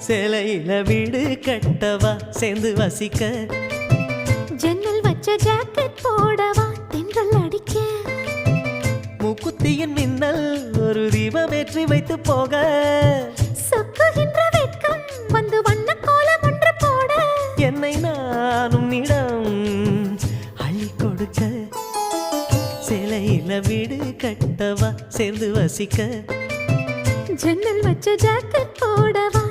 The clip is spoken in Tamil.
சேலையில வீடு கட்டவா சேர்ந்து வசிக்க ஜன்னல் வச்ச ஜாக்கெட் போடவா தென்றல் அடிக்க மூக்குத்தியின் மின்னல் ஒரு தீபமேற்றி வைத்து போக சொக்குகின்ற வெட்கம் வந்து வண்ண கோலம் ஒன்று போட என்னை நான் உன்னிடம் அள்ளி கொடுக்க சேலையில வீடு கட்டவா சேர்ந்து வசிக்க ஜன்னல் வச்ச ஜாக்கெட் போடவா